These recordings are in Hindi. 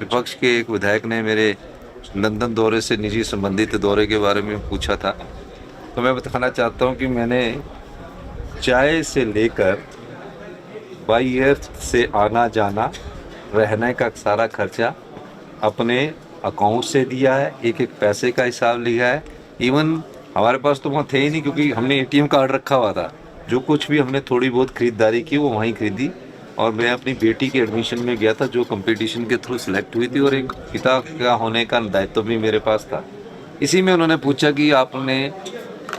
विपक्ष के एक विधायक ने मेरे लंदन दौरे से निजी संबंधित दौरे के बारे में पूछा था। तो मैं बताना चाहता हूँ कि मैंने चाय से लेकर बाई एयर से आना जाना, रहने का सारा खर्चा अपने अकाउंट से दिया है। एक एक पैसे का हिसाब लिया है। इवन हमारे पास तो वहाँ थे ही नहीं, क्योंकि हमने एटीएम कार्ड रखा हुआ था। जो कुछ भी हमने थोड़ी बहुत खरीदारी की वो वहीं खरीदी। और मैं अपनी बेटी के एडमिशन में गया था, जो कंपटीशन के थ्रू सिलेक्ट हुई थी, और एक पिता का होने का दायित्व भी मेरे पास था। इसी में उन्होंने पूछा कि आपने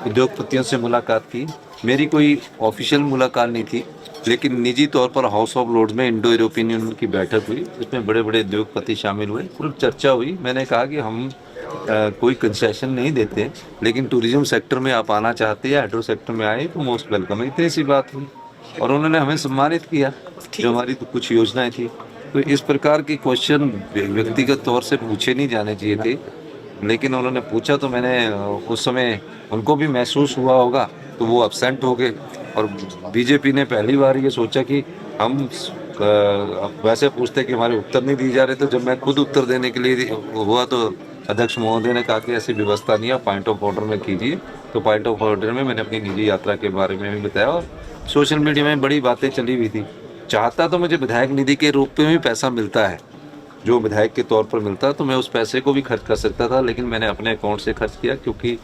उद्योगपतियों से मुलाकात की। मेरी कोई ऑफिशियल मुलाकात नहीं थी, लेकिन निजी तौर पर हाउस ऑफ लॉर्ड्स में इंडो यूरोपियन यूनियन की बैठक हुई। इसमें बड़े बड़े उद्योगपति शामिल हुए, पूरी चर्चा हुई। मैंने कहा कि हम कोई कंसेशन नहीं देते, लेकिन टूरिज्म सेक्टर में आप आना चाहते हैं या हाइड्रो सेक्टर में आए तो मोस्ट वेलकम है। इतनी सी बात हुई और उन्होंने हमें सम्मानित किया, जो हमारी तो कुछ योजनाएं थी। तो इस प्रकार के क्वेश्चन व्यक्तिगत तौर से पूछे नहीं जाने चाहिए थे, लेकिन उन्होंने पूछा तो मैंने उस समय उनको भी महसूस हुआ होगा, तो वो अपसेंट हो गए। और बीजेपी ने पहली बार ये सोचा कि हम वैसे पूछते कि हमारे उत्तर नहीं दिए जा रहे। तो जब मैं खुद उत्तर देने के लिए हुआ तो अध्यक्ष महोदय ने कहा कि ऐसी व्यवस्था नहीं है, पॉइंट ऑफ ऑर्डर में कीजिए। तो पॉइंट ऑफ ऑर्डर में मैंने अपनी निजी यात्रा के बारे में भी बताया, और सोशल मीडिया में बड़ी बातें चली हुई थी। चाहता तो मुझे विधायक निधि के रूप में भी पैसा मिलता है, जो विधायक के तौर पर मिलता है, तो मैं उस पैसे को भी खर्च कर सकता था, लेकिन मैंने अपने अकाउंट से खर्च किया। क्योंकि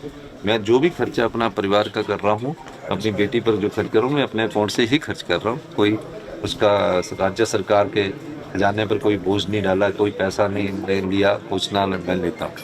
मैं जो भी खर्चा अपना परिवार का कर रहा हूँ, अपनी बेटी पर जो खर्च कर रहा हूँ, मैं अपने अकाउंट से ही खर्च कर रहा हूँ। कोई उसका राज्य सरकार के खजाने पर कोई बोझ नहीं डाला, कोई पैसा नहीं लिया, कुछ ना मैं लेता हूँ।